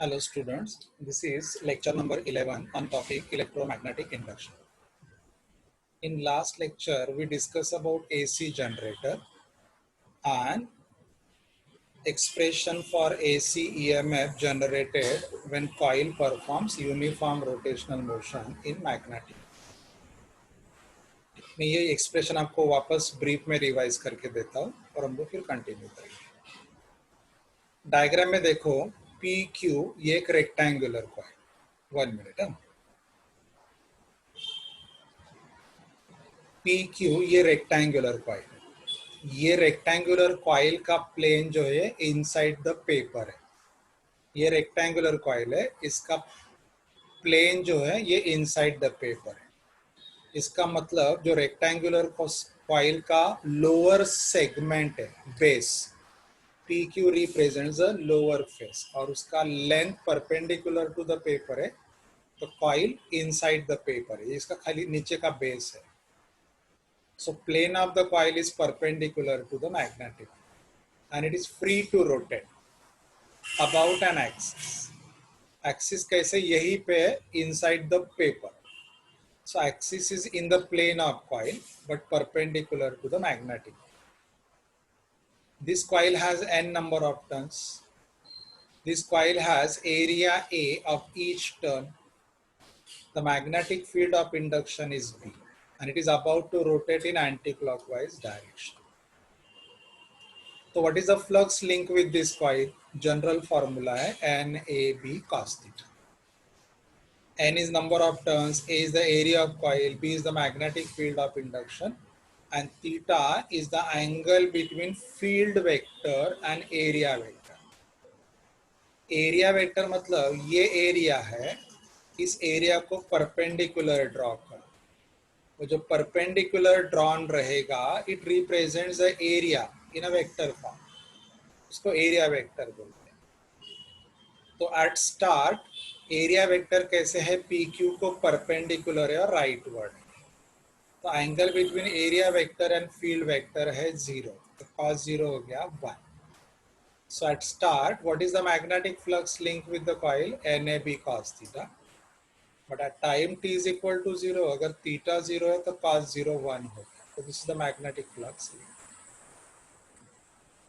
Hello students, this is lecture number 11 on topic electromagnetic induction. In last lecture we discussed about AC generator and expression for AC EMF generated when coil performs uniform rotational motion in magnetic. मैं ये expression आपको वापस brief में revise करके देता हूँ और हम लोग फिर कंटिन्यू करेंगे. डायग्राम में देखो पी क्यू ये एक rectangular coil. 1 minute. P Q ये रेक्टेंगुलर कॉइल है. ये रेक्टेंगुलर कॉइल का प्लेन जो है इनसाइड द पेपर है. ये रेक्टेंगुलर कॉइल है, इसका प्लेन जो है ये इनसाइड द पेपर है. इसका मतलब जो रेक्टेंगुलर कॉइल का लोअर सेगमेंट है base, P Q represents the lower face और उसका length perpendicular to the paper है. तो कॉइल इनसाइड द पेपर है, इसका खाली नीचे का बेस है. So plane of the coil is perpendicular to the magnetic and it is free to rotate about an axis. Axis कैसे यही पे है inside the paper. So axis is in the plane of coil but perpendicular to the magnetic. This coil has n number of turns. This coil has area A of each turn. The magnetic field of induction is B and it is about to rotate in anti-clockwise direction. So what is the flux link with this coil? General formula है NAB cos theta. N is number of turns, A is the area of coil, B is the magnetic field of induction, and theta is the angle between field vector and area vector. Area vector मतलब ये area है, इस area को perpendicular draw कर. वो जो perpendicular drawn रहेगा, it represents the area in a vector form. इसको एरिया वेक्टर बोलते हैं. तो एट स्टार्ट एरिया वेक्टर कैसे है, पी क्यू को परपेंडिकुलर है और राइट वर्ड है. तो angle between area vector and field vector है 0, तो cos 0 हो गया 1. So at start what is the magnetic flux link with the coil NAB cos theta. But at time t is equal to 0, अगर theta 0 है तो cos 0 1 हो गया. तो this is the magnetic flux link.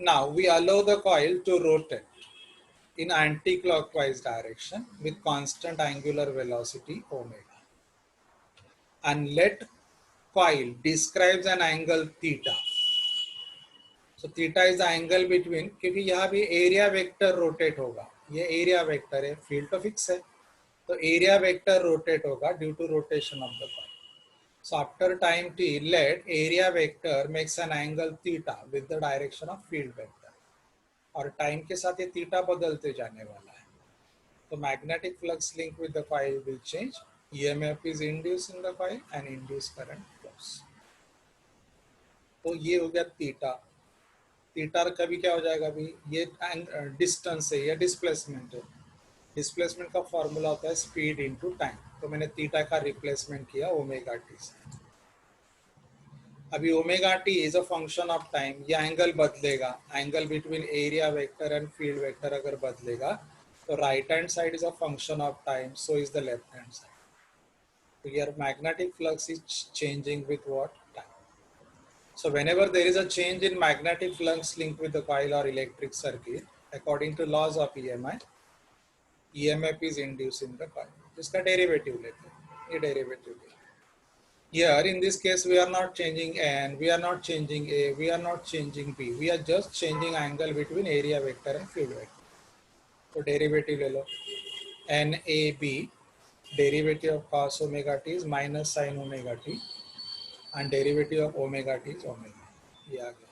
Now we allow the coil to rotate in anti-clockwise direction with constant angular velocity omega and let coil describes an angle theta. So theta is the angle between, क्योंकि यहाँ भी area vector rotate होगा, ये area vector है, field तो fix है, तो area vector rotate होगा due to rotation of the coil. So after time t, let area vector makes an angle theta with the direction of field vector. और time के साथ ये theta बदलते जाने वाला है. तो magnetic flux link with the coil will change. EMF is induce in the coil and induce current flows. तो ये हो गया थीटा. थीटा कभी क्या हो जाएगा अभी, ये डिस्टेंस है, ये डिस्प्लेसमेंट है. डिस्प्लेसमेंट का फॉर्मूला होता है स्पीड इनटू टाइम. तो मैंने थीटा का रिप्लेसमेंट किया ओमेगा टी से. अभी omega T is a function of time. ये एंगल बदलेगा, angle between area vector and field vector अगर बदलेगा तो right hand side is a function of time, so is the left hand side. तो your magnetic flux is changing with what, time. So whenever there is a change in magnetic flux linked with the coil or electric circuit, according to laws of EMI, EMF is induced in the coil. इसका derivative लेते हैं, ये derivative लेते हैं. Here in this case we are not changing N, we are not changing A, we are not changing B, we are just changing angle between area vector and field vector. So derivative ले लो, NAB derivative of cos omega t is minus sin omega t and derivative of omega t is omega. ये आ गया.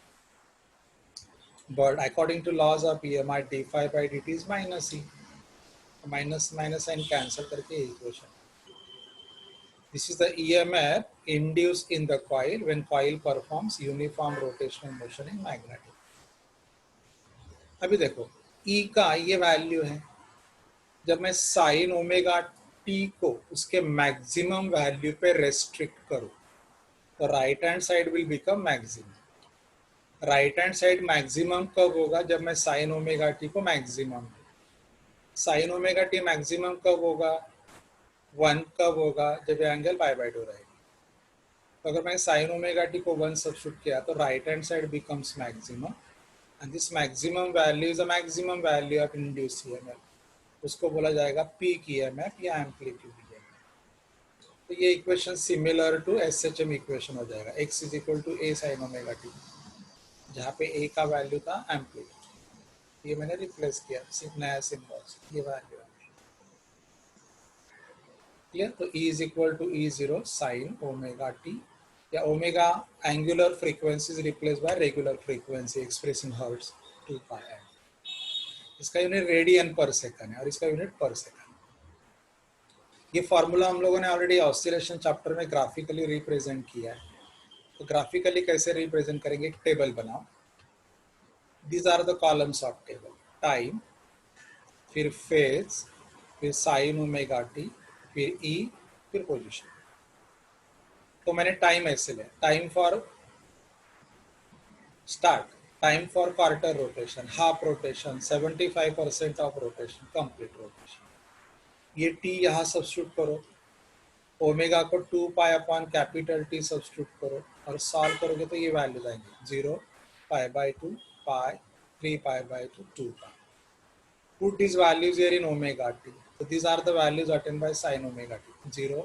But according to laws of EMI, d phi by dt is minus E. Minus minus sign cancel करके equation. This is the EMF induced in the coil when coil performs uniform rotational motion in magnetic. अभी देखो E का ये value है. जब मैं sign omega T को उसके मैक्सिमम वैल्यू पे रेस्ट्रिक्ट करूं तो right hand side will become maximum. Right hand side maximum कब होगा, जब मैं साइन ओमेगा टी को maximum. Sign omega T maximum कब होगा, 1 कब होगा, जब ये एंगल पाई बाय 2 रहेगा। तो अगर मैंने साइन ओमेगा टी को 1 सब्स्टिट्यूट किया तो right hand side becomes maximum and this maximum value is a maximum value of induced EMF, उसको बोला जाएगा पीक ईएमएफ या एम्पलीट्यूड ईएमएफ। तो ये equation similar to SHM equation हो जाएगा, x is equal to A sine omega T, जहाँ पे ए का वैल्यू था एम्पलीट्यूड, ये मैंने रिप्लेस किया नया सिंबल, ये वैल्यू है क्लियर। तो E is equal to E0 sine omega T, या omega angular frequency replace by regular frequency express in hertz 2 pi m. इसका यूनिट रेडियन पर सेकंड है और इसका यूनिट पर सेकंड। ये फॉर्मूला हम लोगों ने ऑलरेडी ऑसिलेशन चैप्टर में ग्राफिकली रिप्रेजेंट किया है। तो ग्राफिकली कैसे रिप्रेजेंट करेंगे, एक टेबल बनाओ, these are the columns of table, time, फिर फेज, फिर साइन ओमेगा टी, फिर ई, फिर पोजीशन। तो मैंने टाइम ऐसे लिया, time for start, time for quarter rotation, half rotation, 75% of rotation, complete rotation. ये टी यहाँ सब्स्टिट्यूट करो, ओमेगा को 2 pi upon capital T substitute करो और सॉल्व करोगे तो ये वैल्यू आएंगे 0, pi by 2, pi, 3 pi by 2, 2 pi. Put these values here in omega t. So these are the values attained by sin omega t. 0,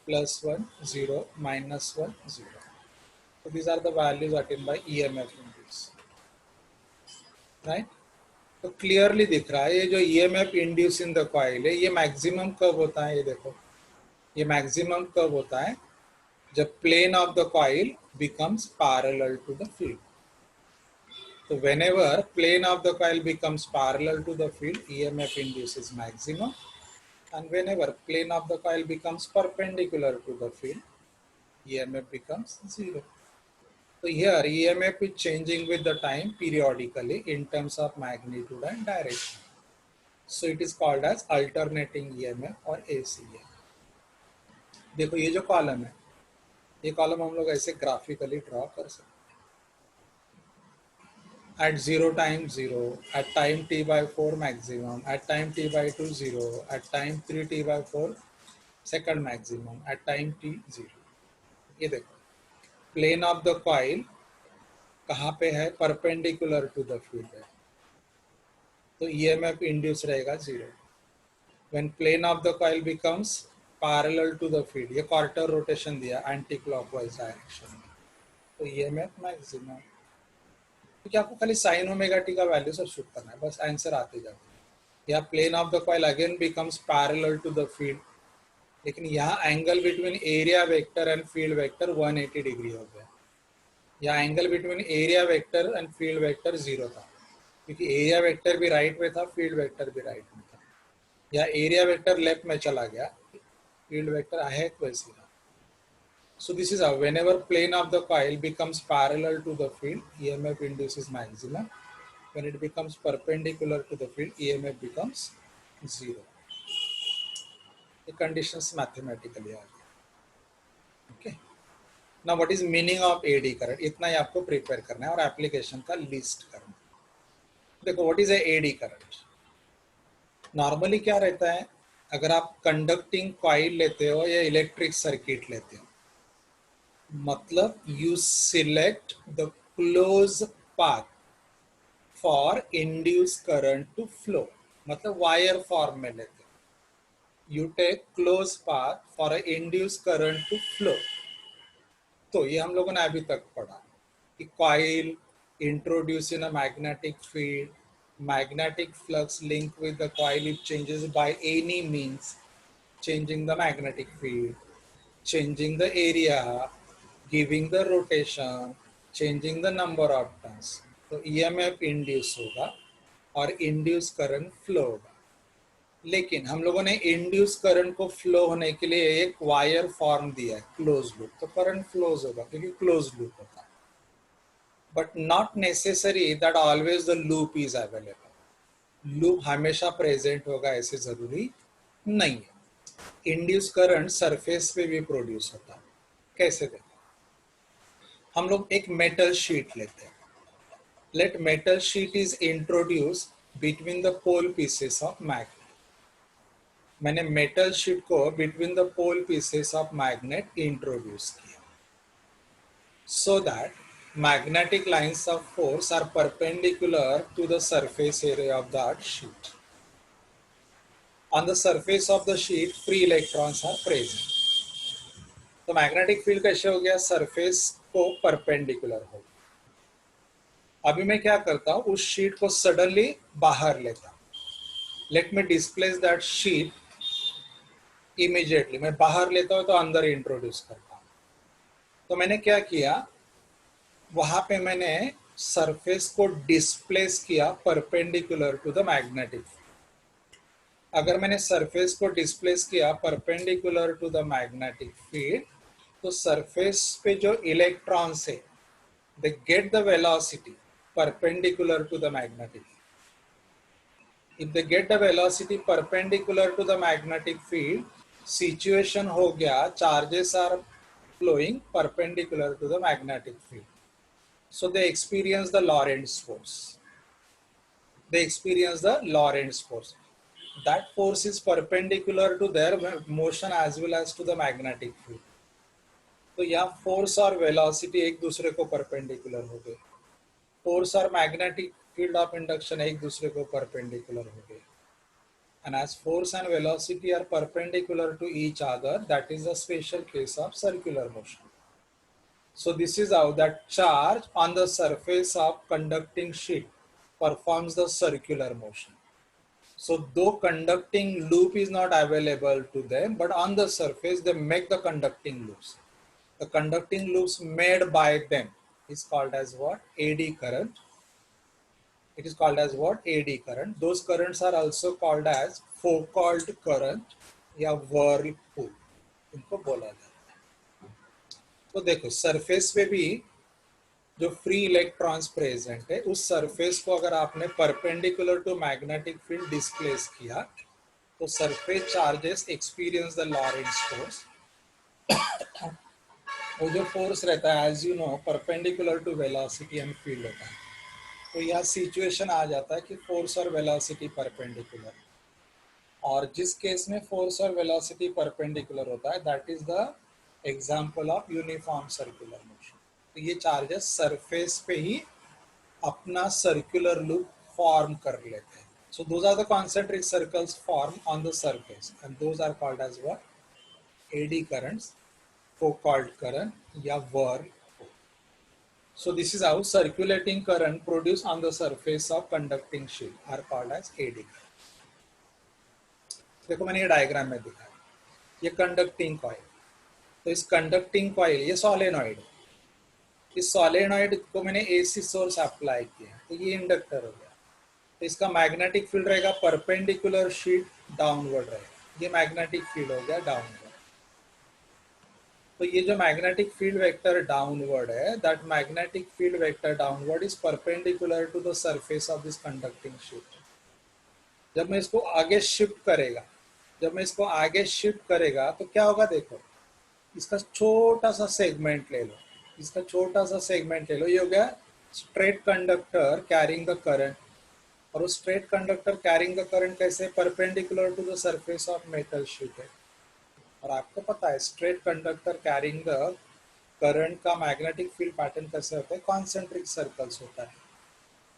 plus 1, 0, minus 1, 0. So these are the values attained by EMF induce. Right? तो clearly दिख रहा है ये जो EMF induce in the coil है, ये maximum कब होता है, ये देखो, ये मैक्सिमम कब होता है, जब plane of the coil becomes parallel to the field. So whenever plane of the coil becomes parallel to the field, EMF induces maximum, and whenever plane of the coil becomes perpendicular to the field, EMF becomes 0. So here EMF is changing with the time periodically in terms of magnitude and direction. So it is called as alternating EMF or ACEMF. देखो ये जो column है, ये column हम लोग ऐसे graphically draw कर सकते हैं। At 0 time 0, at time t by 4 maximum, at time t by 2 0, at time 3 t by 4 second maximum, at time t 0. ये देखो प्लेन ऑफ द कॉइल कहाँ पे है, परपेंडिकुलर टू द फील्ड है, तो EMF इंड्यूस रहेगा 0. When plane of the coil becomes parallel to the field, ये quarter rotation दिया एंटी क्लॉकवाइज डायरेक्शन में, तो EMF मैक्सिमम। क्योंकि आपको खाली साइन ओमेगा टी का वैल्यू सब शूट करना है, बस आंसर आते जाते हैं। या plane of the coil again becomes parallel to the field, लेकिन यहाँ angle between area vector and field vector 180 degree हो गया। यहाँ angle between area vector and field vector 0 था, क्योंकि एरिया वेक्टर भी राइट में था, फील्ड वेक्टर भी राइट में था। या एरिया वेक्टर लेफ्ट में चला गया, फील्ड वेक्टर है वैसे था। So this is how whenever plane of the coil becomes parallel to the field, EMF induces maximum. When it becomes perpendicular to the field, EMF becomes 0. The conditions mathematically are there. Okay. Now what is meaning of AD current? इतना ही आपको prepare करना है और application का list करना है। देखो what is a AD current? Normally क्या रहता है, अगर आप कंडक्टिंग कॉइल लेते हो या इलेक्ट्रिक सर्किट लेते हो, मतलब you select the close path for induced current to flow, मतलब वायर फॉर्म में लेते हो, you take close path for a induced current to flow। तो ये हम लोगों ने अभी तक पढ़ा कि coil introduce in a magnetic field, magnetic flux link with the coil, it changes by any means, changing the magnetic field, changing the area, giving the rotation, changing the number of turns। तो EMF induce होगा और induce current flow होगा। लेकिन हम लोगों ने induce current को flow होने के लिए एक वायर फॉर्म दिया है, क्लोज लूप, तो करंट फ्लोज होगा क्योंकि क्लोज लूप होता है। But not necessary that always the loop is available, loop हमेशा प्रेजेंट होगा ऐसे जरूरी नहीं है। इंड्यूस करंट सरफेस पे भी प्रोड्यूस होता है। कैसे देखो, हम लोग एक मेटल शीट लेते हैं, let metal sheet is introduce between the pole pieces of magnet, मैंने मेटल शीट को between the pole pieces of magnet introduce किया, so that magnetic lines of force are perpendicular to the surface area of that sheet. On the surface of the sheet, free electrons are present. तो magnetic field कैसे हो गया, surface को perpendicular हो। अभी मैं क्या करता हूं, उस शीट को सडनली बाहर लेता हूं, let me displace that sheet immediately, मैं बाहर लेता हूं तो अंदर इंट्रोड्यूस करता हूं। तो मैंने क्या किया, वहां पे मैंने सरफेस को डिस्प्लेस किया perpendicular to the magnetic field. अगर मैंने सरफेस को डिस्प्लेस किया perpendicular to the magnetic field, तो सरफेस पे जो इलेक्ट्रॉन्स है they get the velocity perpendicular to the magnetic field. If they get the velocity perpendicular to the magnetic field, situation हो गया charges are flowing perpendicular to the magnetic field. So they experience the Lorentz force. They experience the Lorentz force. That force is perpendicular to their motion as well as to the magnetic field. तो यहाँ force और velocity एक दूसरे को perpendicular हो गए, force और magnetic field of induction एक दूसरे को परपेंडिकुलर हो गए, and as force and velocity are perpendicular to each other, that is a special case of circular motion. So this is how that charge on the surface of conducting sheet performs the circular motion. So though conducting loop is not available to them, but on the surface they make the conducting loops. The conducting loops made by them is called as what? AD current. It is called as what? AD current. Those currents are also called as Foucault current या whirlpool, इनको बोला जाता है। तो देखो surface पे भी जो फ्री इलेक्ट्रॉन्स प्रेजेंट है, उस सरफेस को अगर आपने perpendicular to magnetic field displace किया, तो surface charges experience the Lorentz force. वो जो फोर्स रहता है as you know perpendicular to velocity and field होता है। तो यह सिचुएशन आ जाता है कि फोर्स और वेलोसिटी परपेंडिकुलर, और जिस केस में फोर्स और वेलोसिटी परपेंडिकुलर होता है that is the example of uniform circular motion. तो ये चार्जेस सरफेस पे ही अपना सर्कुलर लूप फॉर्म कर लेते हैं। So those are the concentric circles form on the surface and those are called as what? Eddy currents, Foucault current या whirlpool. So this is how circulating current produced on the surface of conducting sheet are called as AD current. देखो मैंने ये diagram में दिखाया, ये conducting coil, तो इस conducting coil ये सोलेनॉइड, इस सोलेनॉइड को मैंने एसी सोर्स अप्लाई किया तो ये इंडक्टर हो गया। तो इसका मैग्नेटिक फील्ड रहेगा परपेंडिकुलर शीट डाउनवर्ड रहेगा, ये मैग्नेटिक फील्ड हो गया डाउनवर्ड। तो ये जो मैग्नेटिक फील्ड वेक्टर डाउनवर्ड है, that magnetic field vector downward is perpendicular to the surface of this conducting sheet. जब मैं इसको आगे शिफ्ट करेगा, जब मैं इसको आगे शिफ्ट करेगा तो क्या होगा, देखो इसका छोटा सा सेगमेंट ले लो, इसका छोटा सा सेगमेंट ले लो, ये हो गया straight conductor carrying the current. और उस straight conductor carrying the current कैसे? Perpendicular to the surface of metal sheet है। और आपको पता है straight conductor carrying the current का मैग्नेटिक फील्ड पैटर्न कैसे होता है? कॉन्सेंट्रिक सर्कल्स होता है।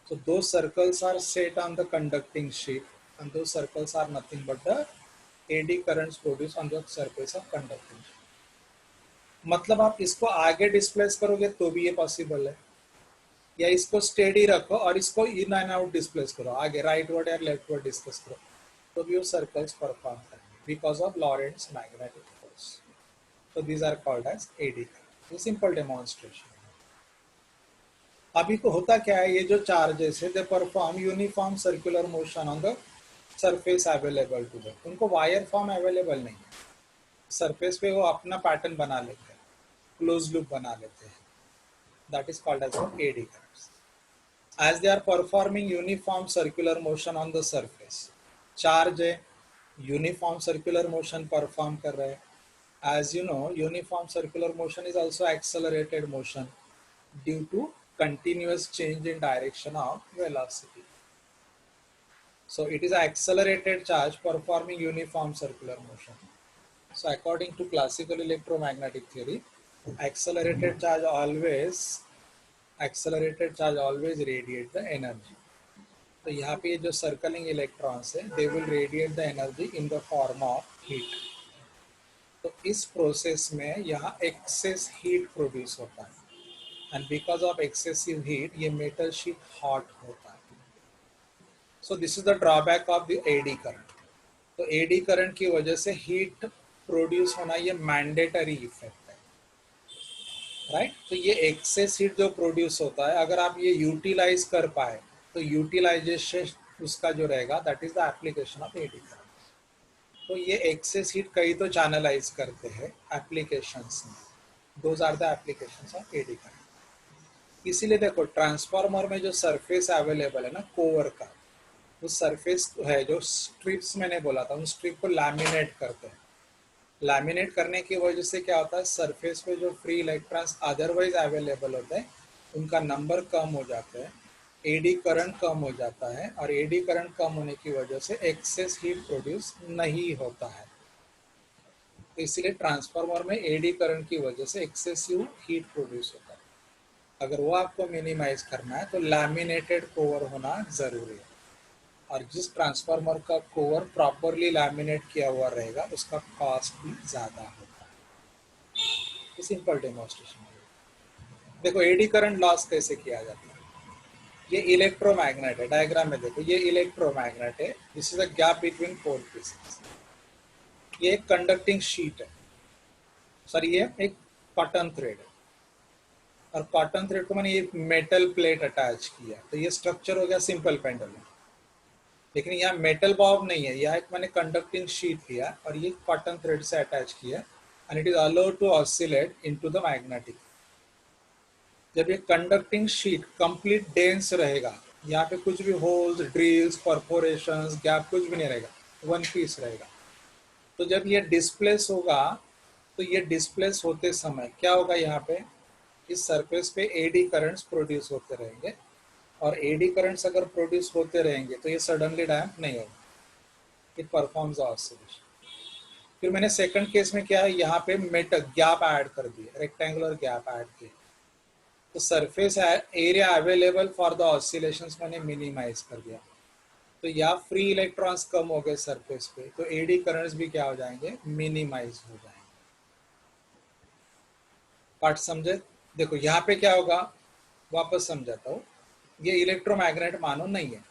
So those circles are set on the conducting sheet and those circles are nothing but the AD currents produced on the surface of conducting sheet. मतलब आप इसको आगे डिस्प्लेस करोगे तो भी ये पॉसिबल है, या इसको स्टेडी रखो और इसको इन एंड आउट डिस्प्लेस करो, आगे राइट वर्ड या लेफ्ट वर्ड डिस्कस करो, तो भी वो सर्कल्स परफॉर्म करेंगे because of Lorentz magnetic force. So these are called as AD current. ये सिंपल डेमोन्स्ट्रेशन। अभी को होता क्या है, ये जो चार्जेस है they perform uniform circular motion on the surface available to them. उनको वायर फॉर्म अवेलेबल नहीं है, सरफेस पे वो अपना पैटर्न बना लेते हैं, क्लोज लूप बना लेते हैं, that is called as eddy currents. As they are performing uniform circular motion on the surface, charge है यूनिफॉर्म सर्कुलर मोशन परफॉर्म कर रहे हैं। As you know uniform circular motion is also accelerated motion due to continuous change in direction of velocity. So it is an accelerated charge performing uniform circular motion. So according to classical electromagnetic theory, accelerated charge always radiate the energy. तो यहाँ पे जो circling electrons है they will radiate the energy in the form of heat. तो इस process में यहाँ excess heat produce होता है and because of excessive heat ये मेटल शीट हॉट होता है. So this is the drawback of the AD current. तो एडी करंट की वजह से हीट प्रोड्यूस होना ये मैंडेटरी इफेक्ट है, राइट. तो ये एक्सेस हीट जो प्रोड्यूस होता है अगर आप ये यूटिलाइज कर पाए तो यूटिलाइजेशन उसका जो रहेगा that is the application of eddy current. तो ये एक्सेस हीट कई तो चैनलाइज करते हैं एप्लीकेशंस में. Those are the applications of eddy current. इसीलिए देखो ट्रांसफार्मर में जो सरफेस अवेलेबल है ना कोर का, उस सरफेस है जो स्ट्रिप्स मैंने बोला था उन स्ट्रिप को लैमिनेट करते हैं. लैमिनेट करने की वजह से क्या होता है सरफेस पे जो फ्री इलेक्ट्रॉन्स अदरवाइज अवेलेबल होते हैं उनका नंबर कम हो जाता है, एडी करंट कम हो जाता है और एडी करंट कम होने की वजह से एक्सेस हीट प्रोड्यूस नहीं होता है. तो इसीलिए ट्रांसफार्मर में एडी करंट की वजह से एक्सेसिव हीट प्रोड्यूस होता है. अगर वो आपको मिनिमाइज करना है तो लैमिनेटेड कोर होना जरूरी है. और जिस ट्रांसफार्मर का कोर प्रॉपरली लैमिनेट किया हुआ रहेगा उसका कॉस्ट भी ज़्यादा होता है. Simple demonstration. देखो एडी करंट लॉस कैसे किया जाता है. ये इलेक्ट्रोमैग्नेट है, डायग्राम में देखो ये इलेक्ट्रोमैग्नेट है. This is a gap between four pieces. ये एक कंडक्टिंग शीट है, सॉरी ये एक कॉटन थ्रेड है और कॉटन थ्रेड को मैंने एक मेटल प्लेट अटैच किया. तो ये स्ट्रक्चर हो गया सिंपल पेंडुलम. लेकिन यहाँ मेटल बॉब नहीं है, यहाँ एक मैंने कंडक्टिंग शीट लिया और ये कॉटन थ्रेड से अटैच किया and it is allowed to oscillate into the magnetic. जब ये कंडक्टिंग शीट कंप्लीट डेंस रहेगा, यहाँ पे कुछ भी होल्स, ड्रिल्स, परफोरेशंस, गैप कुछ भी नहीं रहेगा, वन पीस रहेगा. तो जब ये डिस्प्लेस होगा तो ये डिस्प्लेस होते समय क्या होगा, यहाँ पे इस सरफेस पे एडी करंट्स प्रोड्यूस होते रहेंगे और एडी करंट्स अगर प्रोड्यूस होते रहेंगे तो ये सडनली डैम्प नहीं होगा, इट परफॉर्म्स ऑसिलेशन. फिर मैंने सेकंड केस में क्या है यहाँ पे मेटल गैप ऐड कर दिया, रेक्टेंगुलर गैप ऐड किया. तो surface area available for the oscillations मैंने मिनिमाइज कर दिया. तो या फ्री इलेक्ट्रॉन्स कम हो गए सरफेस पे तो एडी करंट्स भी क्या हो जाएंगे, मिनिमाइज हो जाएंगे. पार्ट समझे. देखो यहाँ पे क्या होगा, वापस समझाता हूँ. ये इलेक्ट्रोमैग्नेट मानो नहीं है,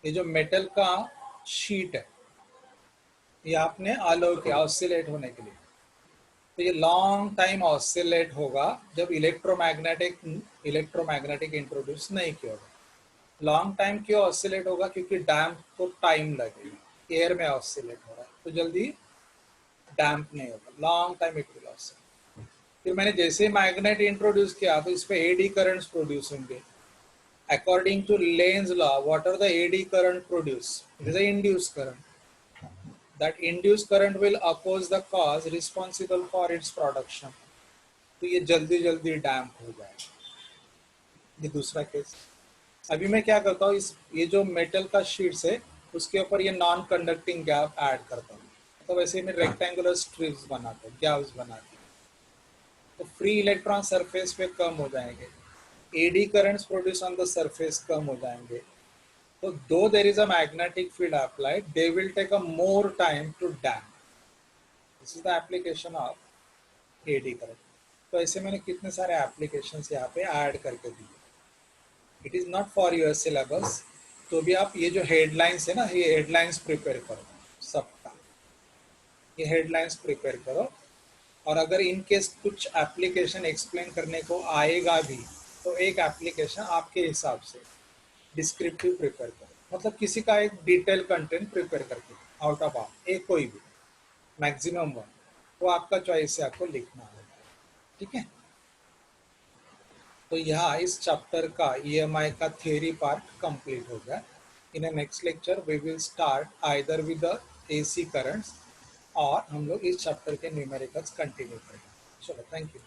ये जो मेटल का शीट है ये आपने अलाउ किया ऑसिलेट होने के लिए. तो ये लॉन्ग टाइम ऑसिलेट होगा जब इलेक्ट्रोमैग्नेटिक इंट्रोड्यूस नहीं किया होगा. लॉन्ग टाइम क्यों ऑसिलेट होगा, क्योंकि डैम्प को टाइम लगेगा. एयर में ऑसिलेट हो रहा है तो जल्दी डैम्प नहीं होगा, long time it will oscillate. फिर मैंने जैसे मैग्नेट इंट्रोड्यूस किया तो इस पे एडी करंट्स प्रोड्यूस होंगे. According to Lane's law, what are the AD current produce? It is an induced current. That induced current will oppose the cause responsible for its production. तो ये जल्दी जल्दी डैम्प हो जाएगा. ये दूसरा केस. अभी मैं क्या करता हूँ, इस ये जो मेटल का शीट्स है उसके ऊपर ये नॉन कंडक्टिंग गैप ऐड करता हूँ. तो वैसे मैं रेक्टेंगुलर स्ट्रिप्स बनाता हूँ, गैप्स बनाता हूँ. तो फ्री इलेक्ट्रॉन सरफेस पे कम हो जाएंगे, eddy currents produce on the surface कम हो जाएंगे. तो दो there is a magnetic field applied, they will take a more time to damp. This is the application of eddy current. तो ऐसे मैंने कितने सारे एप्लीकेशंस यहाँ पे ऐड करके दिए. It is not for your syllabus. तो भी आप ये जो हेडलाइंस है ना, ये हेडलाइंस प्रिपेयर करो सबका, ये हेडलाइंस प्रिपेयर करो. और अगर इन केस कुछ एप्लीकेशन एक्सप्लेन करने को आएगा भी तो एक एप्लीकेशन आपके हिसाब से डिस्क्रिप्टिव प्रिपेयर करो, मतलब किसी का एक डिटेल कंटेंट प्रिपेयर करके आउट ऑफ आउट एक कोई भी मैक्सिमम वन, वो आपका चॉइस से आपको लिखना होगा. ठीक है. तो यहाँ इस चैप्टर का EMI का थ्योरी पार्ट कंप्लीट हो गया. In a next lecture we will start either with the AC currents और हम लोग इस चैप्टर के न्यूमेरिकल्स कंटिन्यू करेंगे. चलो, थैंक यू.